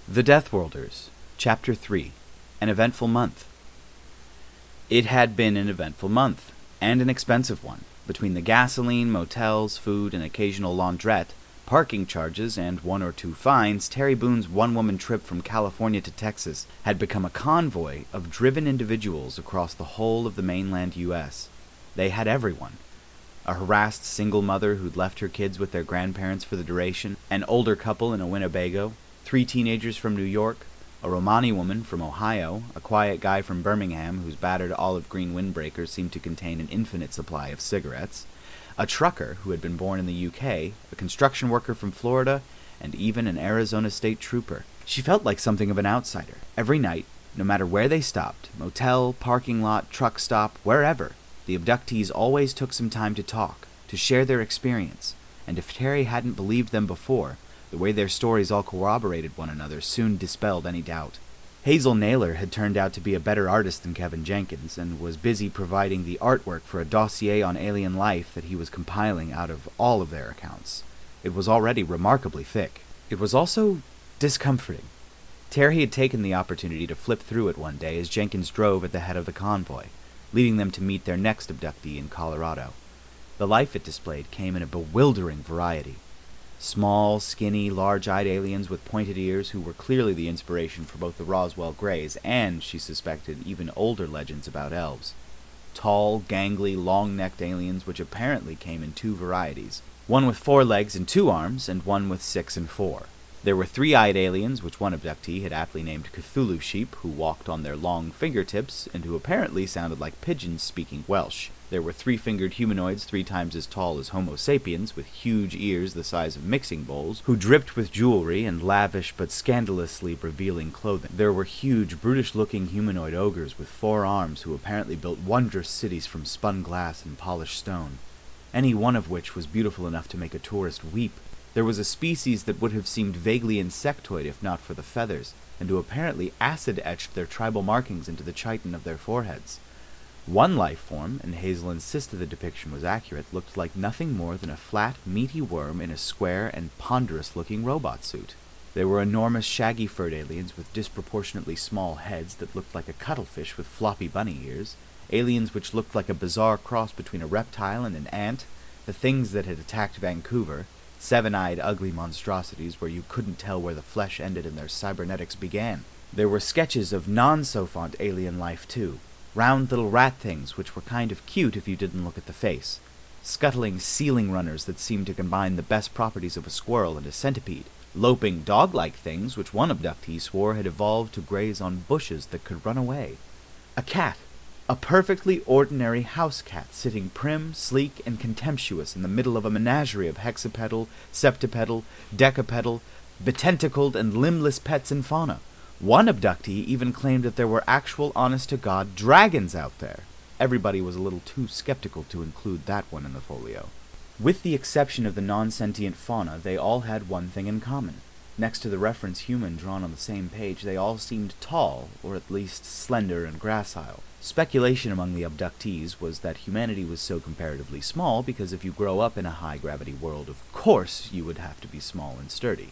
The Deathworlders, Chapter 3, An Eventful Month. It had been an eventful month, and an expensive one. Between the gasoline, motels, food, and occasional laundrette, parking charges, and one or two fines, Terry Boone's one-woman trip from California to Texas had become a convoy of driven individuals across the whole of the mainland U.S. They had everyone. A harassed single mother who'd left her kids with their grandparents for the duration, an older couple in a Winnebago, 3 teenagers from New York, a Romani woman from Ohio, a quiet guy from Birmingham whose battered olive green windbreaker seemed to contain an infinite supply of cigarettes, a trucker who had been born in the UK, a construction worker from Florida, and even an Arizona state trooper. She felt like something of an outsider. Every night, no matter where they stopped, motel, parking lot, truck stop, wherever, the abductees always took some time to talk, to share their experience, and if Terry hadn't believed them before, the way their stories all corroborated one another soon dispelled any doubt. Hazel Naylor had turned out to be a better artist than Kevin Jenkins, and was busy providing the artwork for a dossier on alien life that he was compiling out of all of their accounts. It was already remarkably thick. It was also discomforting. Terry had taken the opportunity to flip through it one day as Jenkins drove at the head of the convoy, leading them to meet their next abductee in Colorado. The life it displayed came in a bewildering variety. Small, skinny, large-eyed aliens with pointed ears who were clearly the inspiration for both the Roswell Greys and, she suspected, even older legends about elves. Tall, gangly, long-necked aliens which apparently came in 2 varieties, one with 4 legs and 2 arms, and one with 6 and 4. There were 3-eyed aliens, which one abductee had aptly named Cthulhu sheep, who walked on their long fingertips, and who apparently sounded like pigeons speaking Welsh. There were 3-fingered humanoids 3 times as tall as Homo sapiens, with huge ears the size of mixing bowls, who dripped with jewelry and lavish but scandalously revealing clothing. There were huge, brutish-looking humanoid ogres with 4 arms who apparently built wondrous cities from spun glass and polished stone, any one of which was beautiful enough to make a tourist weep. There was a species that would have seemed vaguely insectoid if not for the feathers, and who apparently acid-etched their tribal markings into the chitin of their foreheads. One life form, and Hazel insisted the depiction was accurate, looked like nothing more than a flat, meaty worm in a square and ponderous-looking robot suit. There were enormous shaggy-furred aliens with disproportionately small heads that looked like a cuttlefish with floppy bunny ears, aliens which looked like a bizarre cross between a reptile and an ant, the things that had attacked Vancouver, 7-eyed ugly monstrosities where you couldn't tell where the flesh ended and their cybernetics began. There were sketches of non-sophont alien life, too. Round little rat things which were kind of cute if you didn't look at the face. Scuttling ceiling runners that seemed to combine the best properties of a squirrel and a centipede. Loping dog-like things which one abductee swore had evolved to graze on bushes that could run away. A cat. A perfectly ordinary house cat sitting prim, sleek, and contemptuous in the middle of a menagerie of hexapedal, septipedal, decapedal, betentacled, and limbless pets and fauna. One abductee even claimed that there were actual honest-to-God dragons out there. Everybody was a little too skeptical to include that one in the folio. With the exception of the non-sentient fauna, they all had one thing in common. Next to the reference human drawn on the same page, they all seemed tall, or at least slender and gracile. Speculation among the abductees was that humanity was so comparatively small because if you grow up in a high-gravity world, of course you would have to be small and sturdy.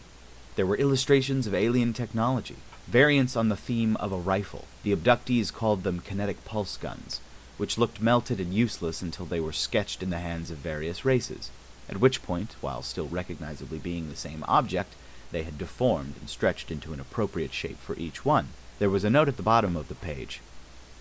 There were illustrations of alien technology, variants on the theme of a rifle. The abductees called them kinetic pulse guns, which looked melted and useless until they were sketched in the hands of various races, at which point, while still recognizably being the same object, they had deformed and stretched into an appropriate shape for each one. There was a note at the bottom of the page.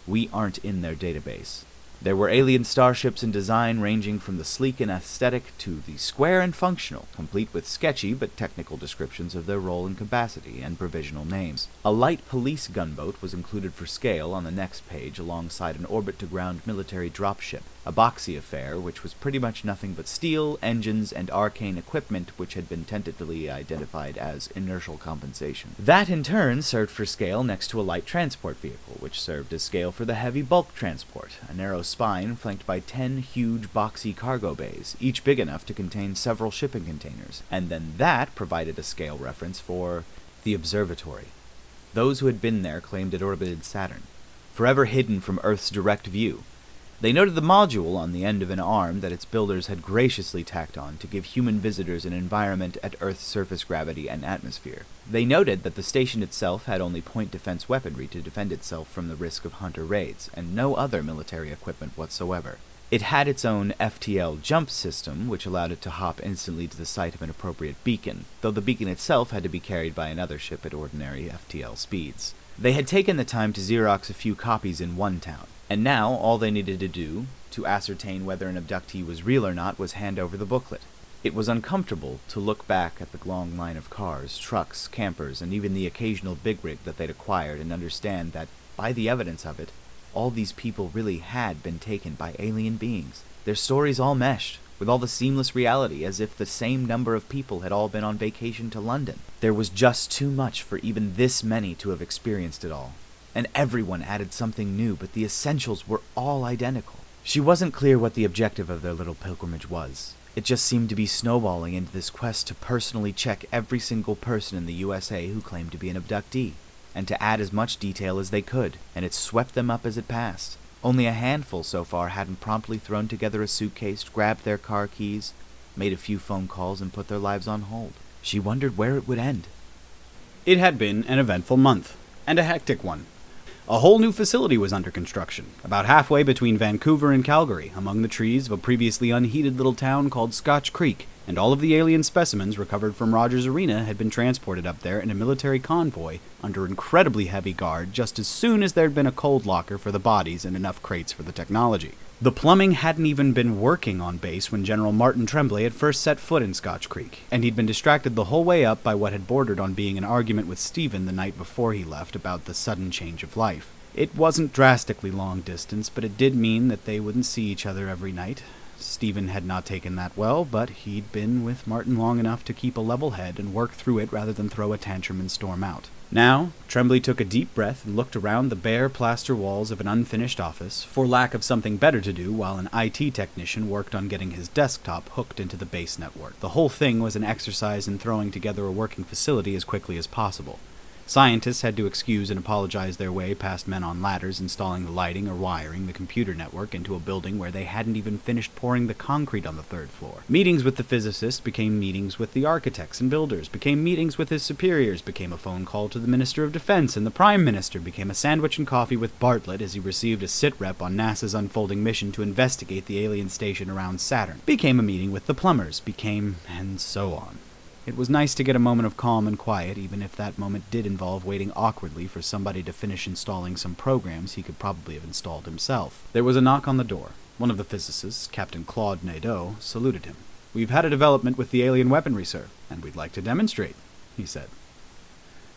We aren't in their database. There were alien starships in design ranging from the sleek and aesthetic to the square and functional, complete with sketchy but technical descriptions of their role and capacity and provisional names. A light police gunboat was included for scale on the next page alongside an orbit-to-ground military dropship, a boxy affair which was pretty much nothing but steel, engines, and arcane equipment which had been tentatively identified as inertial compensation. That in turn served for scale next to a light transport vehicle, which served as scale for the heavy bulk transport, a narrow spine flanked by 10 huge boxy cargo bays, each big enough to contain several shipping containers, and then that provided a scale reference for the observatory. Those who had been there claimed it orbited Saturn, forever hidden from Earth's direct view. They noted the module on the end of an arm that its builders had graciously tacked on to give human visitors an environment at Earth's surface gravity and atmosphere. They noted that the station itself had only point defense weaponry to defend itself from the risk of hunter raids, and no other military equipment whatsoever. It had its own FTL jump system, which allowed it to hop instantly to the site of an appropriate beacon, though the beacon itself had to be carried by another ship at ordinary FTL speeds. They had taken the time to Xerox a few copies in one town, and now all they needed to do, to ascertain whether an abductee was real or not, was hand over the booklet. It was uncomfortable to look back at the long line of cars, trucks, campers, and even the occasional big rig that they'd acquired and understand that, by the evidence of it, all these people really had been taken by alien beings. Their stories all meshed, with all the seamless reality, as if the same number of people had all been on vacation to London. There was just too much for even this many to have experienced it all. And everyone added something new, but the essentials were all identical. She wasn't clear what the objective of their little pilgrimage was. It just seemed to be snowballing into this quest to personally check every single person in the USA who claimed to be an abductee, and to add as much detail as they could, and it swept them up as it passed. Only a handful so far hadn't promptly thrown together a suitcase, grabbed their car keys, made a few phone calls, and put their lives on hold. She wondered where it would end. It had been an eventful month, and a hectic one. A whole new facility was under construction, about halfway between Vancouver and Calgary, among the trees of a previously unheated little town called Scotch Creek, and all of the alien specimens recovered from Rogers Arena had been transported up there in a military convoy under incredibly heavy guard just as soon as there'd been a cold locker for the bodies and enough crates for the technology. The plumbing hadn't even been working on base when General Martin Tremblay had first set foot in Scotch Creek, and he'd been distracted the whole way up by what had bordered on being an argument with Stephen the night before he left about the sudden change of life. It wasn't drastically long distance, but it did mean that they wouldn't see each other every night. Stephen had not taken that well, but he'd been with Martin long enough to keep a level head and work through it rather than throw a tantrum and storm out. Now, Tremblay took a deep breath and looked around the bare plaster walls of an unfinished office, for lack of something better to do, while an IT technician worked on getting his desktop hooked into the base network. The whole thing was an exercise in throwing together a working facility as quickly as possible. Scientists had to excuse and apologize their way past men on ladders installing the lighting or wiring the computer network into a building where they hadn't even finished pouring the concrete on the third floor. Meetings with the physicists became meetings with the architects and builders, became meetings with his superiors, became a phone call to the Minister of Defense, and the Prime Minister became a sandwich and coffee with Bartlett as he received a sit-rep on NASA's unfolding mission to investigate the alien station around Saturn, became a meeting with the plumbers, became, and so on. It was nice to get a moment of calm and quiet, even if that moment did involve waiting awkwardly for somebody to finish installing some programs he could probably have installed himself. There was a knock on the door. One of the physicists, Captain Claude Nadeau, saluted him. "We've had a development with the alien weaponry, sir, and we'd like to demonstrate," he said.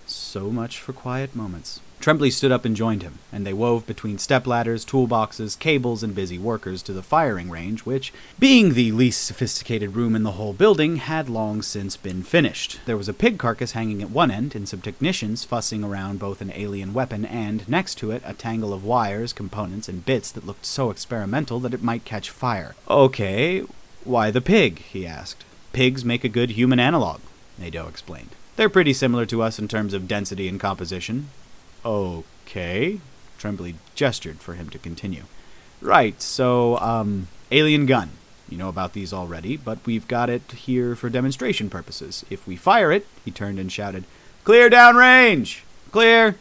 So much for quiet moments. Tremblay stood up and joined him, and they wove between stepladders, toolboxes, cables, and busy workers to the firing range, which, being the least sophisticated room in the whole building, had long since been finished. There was a pig carcass hanging at one end, and some technicians fussing around both an alien weapon and, next to it, a tangle of wires, components, and bits that looked so experimental that it might catch fire. "Okay, why the pig?" he asked. "Pigs make a good human analog," Nadeau explained. "They're pretty similar to us in terms of density and composition." "Okay." Tremblay gestured for him to continue. "Right, so, alien gun. You know about these already, but we've got it here for demonstration purposes. If we fire it," he turned and shouted, "Clear downrange! Clear!"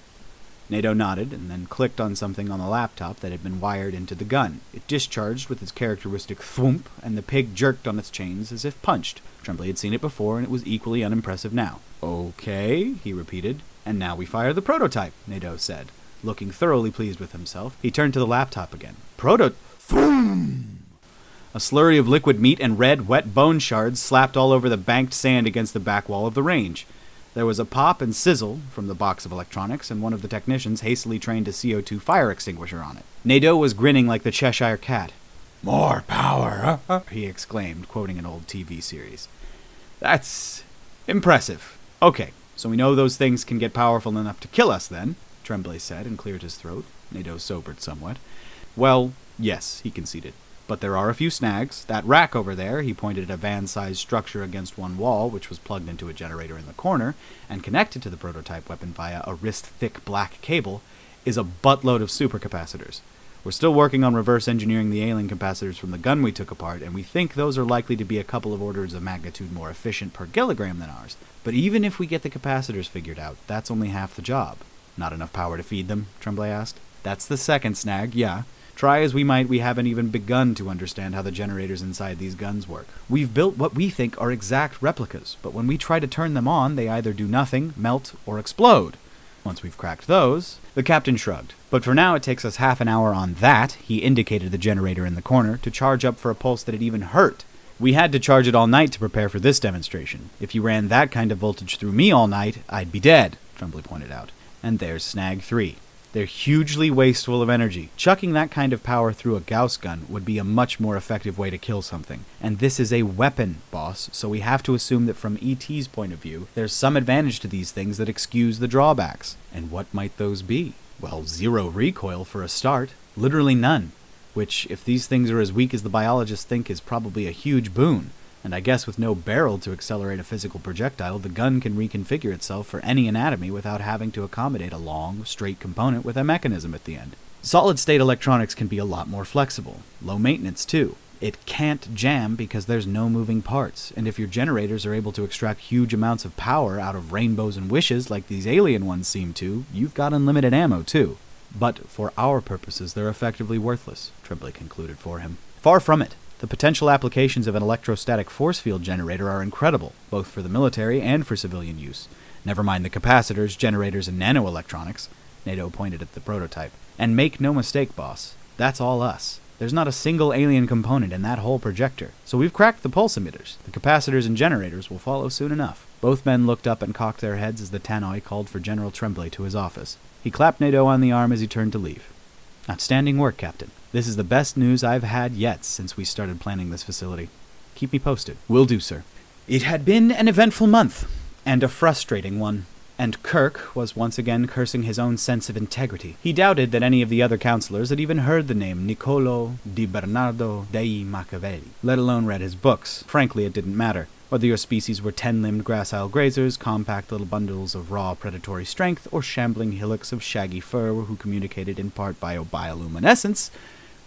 Nadeau nodded and then clicked on something on the laptop that had been wired into the gun. It discharged with its characteristic thwomp, and the pig jerked on its chains as if punched. Tremblay had seen it before, and it was equally unimpressive now. "Okay," he repeated. "And now we fire the prototype," Nadeau said. Looking thoroughly pleased with himself, he turned to the laptop again. Thwoom! A slurry of liquid meat and red, wet bone shards slapped all over the banked sand against the back wall of the range. There was a pop and sizzle from the box of electronics, and one of the technicians hastily trained a CO2 fire extinguisher on it. Nadeau was grinning like the Cheshire Cat. "More power, huh?" he exclaimed, quoting an old TV series. "That's impressive. Okay, so we know those things can get powerful enough to kill us, then," Tremblay said, and cleared his throat. Nadeau sobered somewhat. "Well, yes," he conceded. "But there are a few snags. That rack over there," he pointed at a van-sized structure against one wall, which was plugged into a generator in the corner, and connected to the prototype weapon via a wrist-thick black cable, "is a buttload of supercapacitors. We're still working on reverse engineering the alien capacitors from the gun we took apart, and we think those are likely to be a couple of orders of magnitude more efficient per kilogram than ours. But even if we get the capacitors figured out, that's only half the job. Not enough power to feed them? Tremblay asked. That's the second snag, yeah. Try as we might, we haven't even begun to understand how the generators inside these guns work. We've built what we think are exact replicas, but when we try to turn them on, they either do nothing, melt, or explode. Once we've cracked those, the captain shrugged. But for now, it takes us half an hour on that, he indicated the generator in the corner, to charge up for a pulse that it even hurt. We had to charge it all night to prepare for this demonstration. If you ran that kind of voltage through me all night, I'd be dead, Tremblay pointed out. And there's snag 3. They're hugely wasteful of energy. Chucking that kind of power through a Gauss gun would be a much more effective way to kill something. And this is a weapon, boss, so we have to assume that from ET's point of view, there's some advantage to these things that excuse the drawbacks. And what might those be? Well, 0 recoil for a start. Literally none. Which, if these things are as weak as the biologists think, is probably a huge boon. And I guess with no barrel to accelerate a physical projectile, the gun can reconfigure itself for any anatomy without having to accommodate a long, straight component with a mechanism at the end. Solid-state electronics can be a lot more flexible. Low maintenance, too. It can't jam because there's no moving parts, and if your generators are able to extract huge amounts of power out of rainbows and wishes like these alien ones seem to, you've got unlimited ammo, too. But for our purposes, they're effectively worthless, Tremblay concluded for him. Far from it. The potential applications of an electrostatic force field generator are incredible, both for the military and for civilian use. Never mind the capacitors, generators, and nanoelectronics. NATO pointed at the prototype. And make no mistake, boss, that's all us. There's not a single alien component in that whole projector, so we've cracked the pulse emitters. The capacitors and generators will follow soon enough. Both men looked up and cocked their heads as the Tannoy called for General Tremblay to his office. He clapped NATO on the arm as he turned to leave. Outstanding work, Captain. This is the best news I've had yet since we started planning this facility. Keep me posted. Will do, sir. It had been an eventful month, and a frustrating one. And Kirk was once again cursing his own sense of integrity. He doubted that any of the other counselors had even heard the name Niccolo di Bernardo dei Machiavelli, let alone read his books. Frankly, it didn't matter. Whether your species were 10-limbed gracile grazers, compact little bundles of raw predatory strength, or shambling hillocks of shaggy fur who communicated in part via bioluminescence,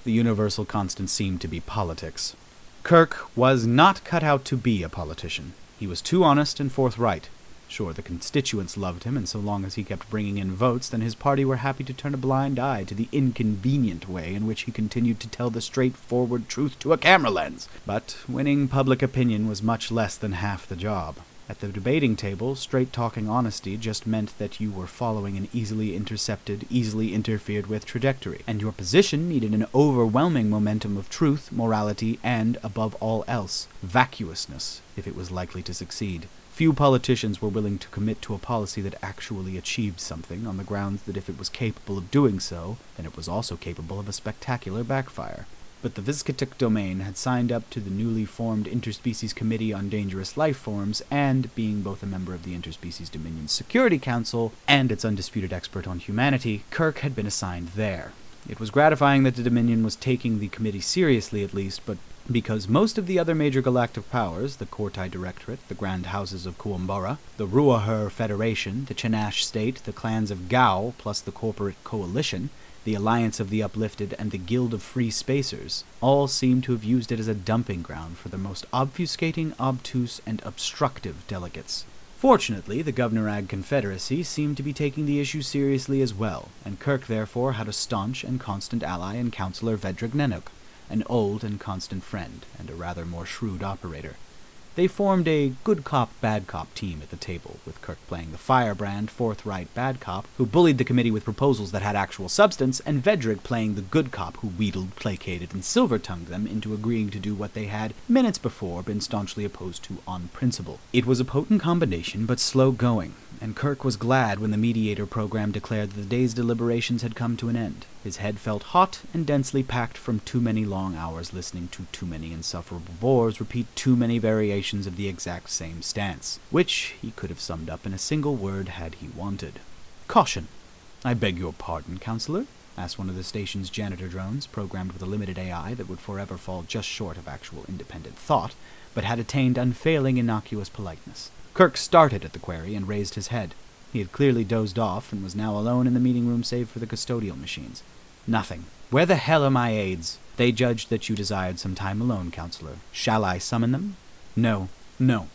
the universal constant seemed to be politics. Kirk was not cut out to be a politician. He was too honest and forthright. Sure, the constituents loved him, and so long as he kept bringing in votes, then his party were happy to turn a blind eye to the inconvenient way in which he continued to tell the straightforward truth to a camera lens. But winning public opinion was much less than half the job. At the debating table, straight-talking honesty just meant that you were following an easily intercepted, easily interfered with trajectory, and your position needed an overwhelming momentum of truth, morality, and, above all else, vacuousness, if it was likely to succeed. Few politicians were willing to commit to a policy that actually achieved something on the grounds that if it was capable of doing so, then it was also capable of a spectacular backfire. But the Vizcatic domain had signed up to the newly formed Interspecies Committee on Dangerous Life Forms, and, being both a member of the Interspecies Dominion Security Council and its undisputed expert on humanity, Kirk had been assigned there. It was gratifying that the Dominion was taking the committee seriously at least, but because most of the other major galactic powers, the Kortai Directorate, the Grand Houses of Kuumbara, the Ruahur Federation, the Chanash State, the clans of Gao, plus the Corporate Coalition, the Alliance of the Uplifted, and the Guild of Free Spacers, all seemed to have used it as a dumping ground for the most obfuscating, obtuse, and obstructive delegates. Fortunately, the Govnorag Confederacy seemed to be taking the issue seriously as well, and Kirk therefore had a staunch and constant ally in Councillor Vedrig Nenuk, an old and constant friend, and a rather more shrewd operator. They formed a good cop, bad cop team at the table, with Kirk playing the firebrand, forthright bad cop, who bullied the committee with proposals that had actual substance, and Vedrig playing the good cop who wheedled, placated, and silver-tongued them into agreeing to do what they had, minutes before, been staunchly opposed to on principle. It was a potent combination, but slow-going, and Kirk was glad when the mediator program declared that the day's deliberations had come to an end. His head felt hot and densely packed from too many long hours listening to too many insufferable bores repeat too many variations of the exact same stance, which he could have summed up in a single word had he wanted. Caution. I beg your pardon, Counselor? Asked one of the station's janitor drones, programmed with a limited AI that would forever fall just short of actual independent thought, but had attained unfailing innocuous politeness. Kirk started at the query and raised his head. He had clearly dozed off and was now alone in the meeting room save for the custodial machines. Nothing. Where the hell are my aides? They judged that you desired some time alone, Counselor. Shall I summon them? No. No.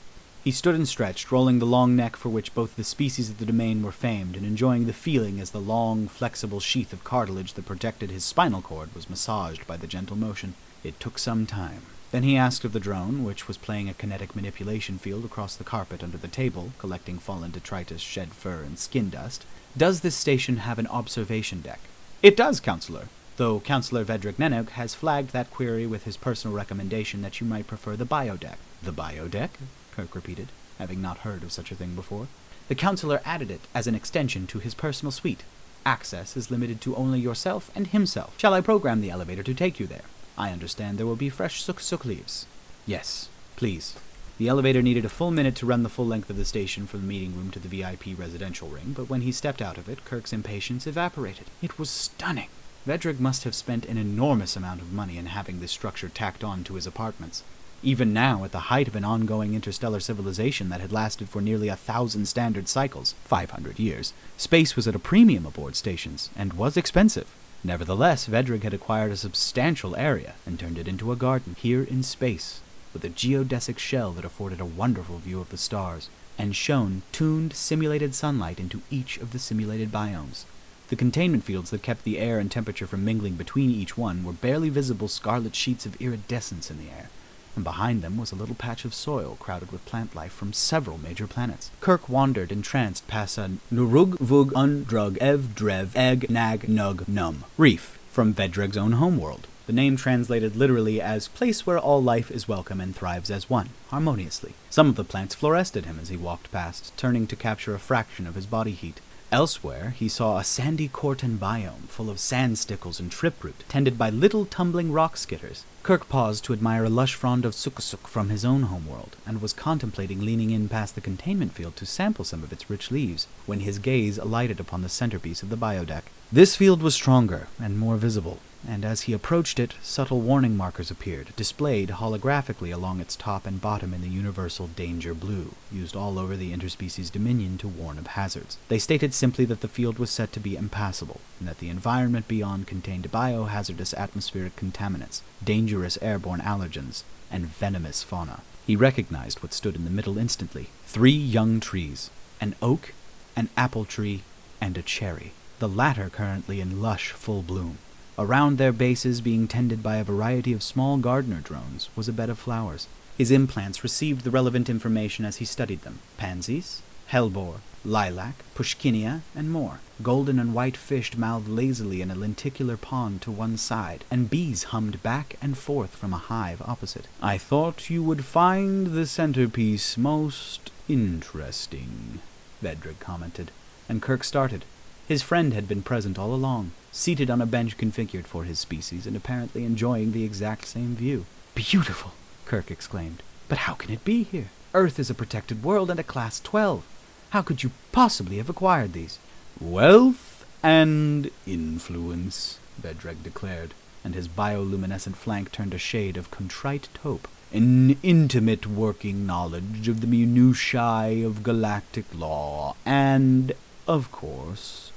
He stood and stretched, rolling the long neck for which both the species of the domain were famed, and enjoying the feeling as the long, flexible sheath of cartilage that protected his spinal cord was massaged by the gentle motion. It took some time. Then he asked of the drone, which was playing a kinetic manipulation field across the carpet under the table, collecting fallen detritus, shed fur, and skin dust, "Does this station have an observation deck?" "It does, Counselor, though Counselor Vedrick Nenok has flagged that query with his personal recommendation that you might prefer the biodeck." "The biodeck?" Kirk repeated, having not heard of such a thing before. "The Counselor added it as an extension to his personal suite. Access is limited to only yourself and himself. Shall I program the elevator to take you there? I understand there will be fresh suk-suk leaves." "Yes, please." The elevator needed a full minute to run the full length of the station from the meeting room to the VIP residential ring, but when he stepped out of it, Kirk's impatience evaporated. It was stunning. Vedrick must have spent an enormous amount of money in having this structure tacked on to his apartments. Even now, at the height of an ongoing interstellar civilization that had lasted for nearly 1,000 standard cycles, 500 years, space was at a premium aboard stations, and was expensive. Nevertheless, Vedrick had acquired a substantial area and turned it into a garden here in space, with a geodesic shell that afforded a wonderful view of the stars, and shone tuned, simulated sunlight into each of the simulated biomes. The containment fields that kept the air and temperature from mingling between each one were barely visible scarlet sheets of iridescence in the air, and behind them was a little patch of soil crowded with plant life from several major planets. Kirk wandered entranced past a Nurug Vug Undrug Ev Drev Egg Nag Nug Num reef from Vedrick's own homeworld. The name translated literally as place where all life is welcome and thrives as one, harmoniously. Some of the plants fluoresced at him as he walked past, turning to capture a fraction of his body heat. Elsewhere, he saw a sandy corten biome full of sand stickles and triproot, tended by little tumbling rock skitters. Kirk paused to admire a lush frond of suk-suk from his own homeworld, and was contemplating leaning in past the containment field to sample some of its rich leaves, when his gaze alighted upon the centerpiece of the biodeck. This field was stronger and more visible, and as he approached it, subtle warning markers appeared, displayed holographically along its top and bottom in the universal danger blue, used all over the interspecies dominion to warn of hazards. They stated simply that the field was set to be impassable, and that the environment beyond contained biohazardous atmospheric contaminants, dangerous airborne allergens, and venomous fauna. He recognized what stood in the middle instantly. 3 young trees, an oak, an apple tree, and a cherry, the latter currently in lush full bloom. Around their bases, being tended by a variety of small gardener drones, was a bed of flowers. His implants received the relevant information as he studied them. Pansies, hellebore, lilac, pushkinia, and more. Golden and white fish mouthed lazily in a lenticular pond to one side, and bees hummed back and forth from a hive opposite. "I thought you would find the centerpiece most interesting," Vedrick commented, and Kirk started. His friend had been present all along, seated on a bench configured for his species and apparently enjoying the exact same view. "Beautiful!" Kirk exclaimed. "But how can it be here? Earth is a protected world and a Class 12. How could you possibly have acquired these?" "Wealth and influence," Vedrick declared, and his bioluminescent flank turned a shade of contrite taupe. "An intimate working knowledge of the minutiae of galactic law, and, of course,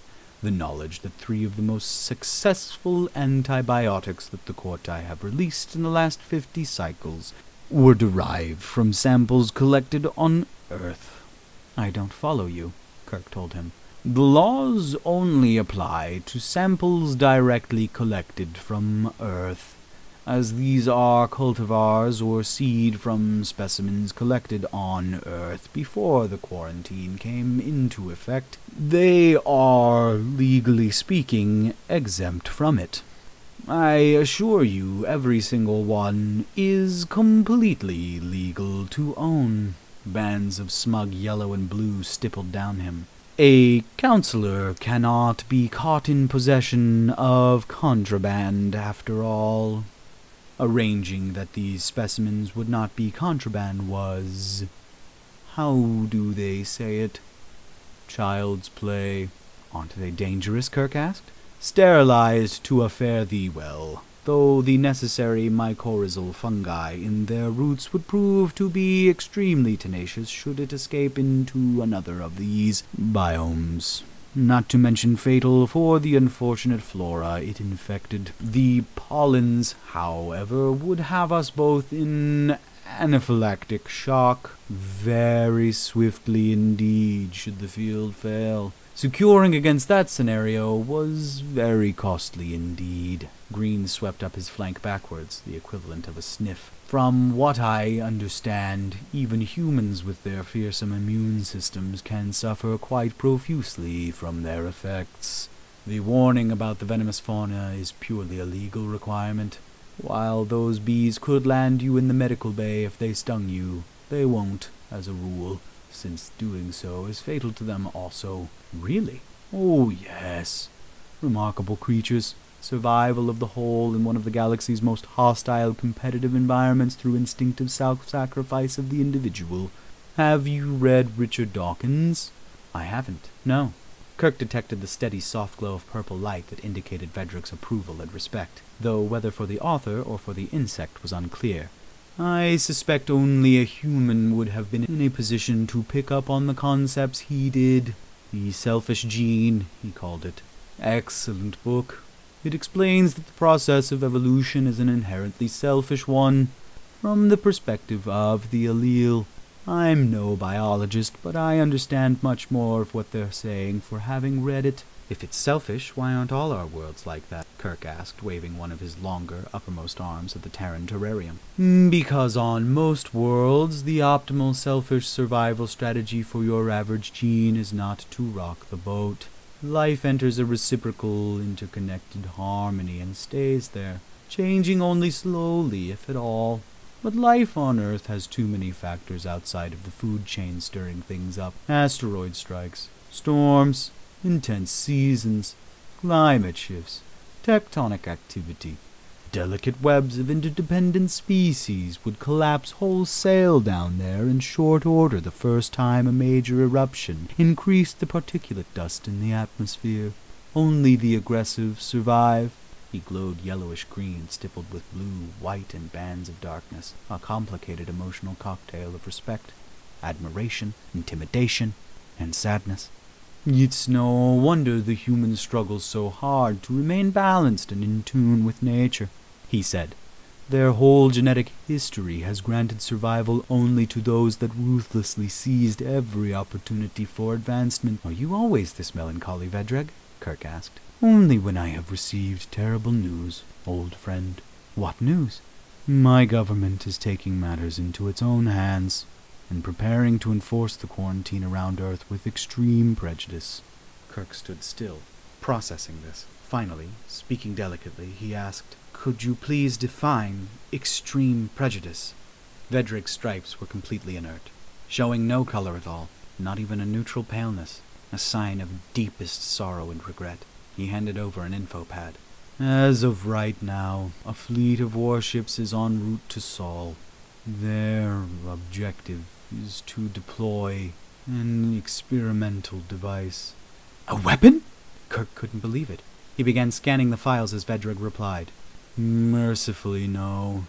the knowledge that 3 of the most successful antibiotics that the Corti have released in the last 50 cycles were derived from samples collected on Earth." "I don't follow you," Kirk told him. "The laws only apply to samples directly collected from Earth. As these are cultivars or seed from specimens collected on Earth before the quarantine came into effect, they are, legally speaking, exempt from it. I assure you every single one is completely legal to own." Bands of smug yellow and blue stippled down him. "A counselor cannot be caught in possession of contraband, after all. Arranging that these specimens would not be contraband was, how do they say it? Child's play." "Aren't they dangerous?" Kirk asked. "Sterilized to fare thee well, though the necessary mycorrhizal fungi in their roots would prove to be extremely tenacious should it escape into another of these biomes." not to mention fatal for the unfortunate flora it infected. The pollens, however, would have us both in anaphylactic shock very swiftly indeed should the field fail. Securing against that scenario was very costly indeed. Green swept up his flank backwards, the equivalent of a sniff. From what I understand, even humans with their fearsome immune systems can suffer quite profusely from their effects. The warning about the venomous fauna is purely a legal requirement. While those bees could land you in the medical bay if they stung you, they won't, as a rule, since doing so is fatal to them also. Really? Oh, yes. Remarkable creatures. Survival of the whole in one of the galaxy's most hostile competitive environments through instinctive self-sacrifice of the individual. Have you read Richard Dawkins? I haven't, no. Kirk detected the steady soft glow of purple light that indicated Vedric's approval and respect, though whether for the author or for the insect was unclear. I suspect only a human would have been in a position to pick up on the concepts he did. The Selfish Gene, he called it. Excellent book. It explains that the process of evolution is an inherently selfish one, from the perspective of the allele. I'm no biologist, but I understand much more of what they're saying for having read it. If it's selfish, why aren't all our worlds like that? Kirk asked, waving one of his longer, uppermost arms at the Terran terrarium. Because on most worlds, the optimal selfish survival strategy for your average gene is not to rock the boat. Life enters a reciprocal, interconnected harmony and stays there, changing only slowly, if at all. But life on Earth has too many factors outside of the food chain stirring things up. Asteroid strikes, storms, intense seasons, climate shifts, tectonic activity. Delicate webs of interdependent species would collapse wholesale down there in short order the first time a major eruption increased the particulate dust in the atmosphere. Only the aggressive survive. He glowed yellowish-green, stippled with blue, white, and bands of darkness, a complicated emotional cocktail of respect, admiration, intimidation, and sadness. It's no wonder the humans struggle so hard to remain balanced and in tune with nature, he said. Their whole genetic history has granted survival only to those that ruthlessly seized every opportunity for advancement. Are you always this melancholy, Vedreg? Kirk asked. Only when I have received terrible news, old friend. What news? My government is taking matters into its own hands and preparing to enforce the quarantine around Earth with extreme prejudice. Kirk stood still, processing this. Finally, speaking delicately, he asked, Could you please define extreme prejudice? Vedric's stripes were completely inert, showing no color at all, not even a neutral paleness, a sign of deepest sorrow and regret. He handed over an info pad. As of right now, a fleet of warships is en route to Sol. Their objective is to deploy an experimental device. A weapon? Kirk couldn't believe it. He began scanning the files as Vedrig replied. Mercifully, no.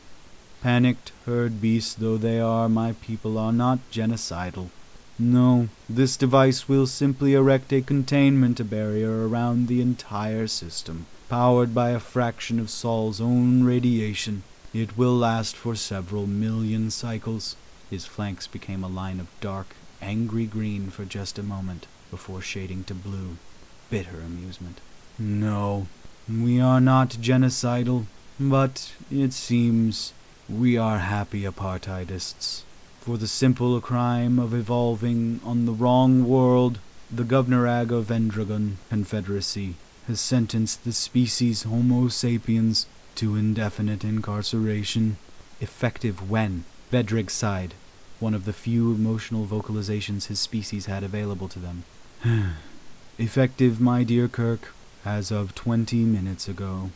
Panicked, herd beasts though they are, my people are not genocidal. No, this device will simply erect a containment barrier around the entire system, powered by a fraction of Sol's own radiation. It will last for several million cycles. His flanks became a line of dark, angry green for just a moment, before shading to blue. Bitter amusement. No, we are not genocidal, but it seems we are happy apartheidists. For the simple crime of evolving on the wrong world, the Govnorag of Vendragon Confederacy has sentenced the species Homo sapiens to indefinite incarceration. Effective when? Vedrig sighed, one of the few emotional vocalizations his species had available to them. Effective, my dear Kirk, as of 20 minutes ago.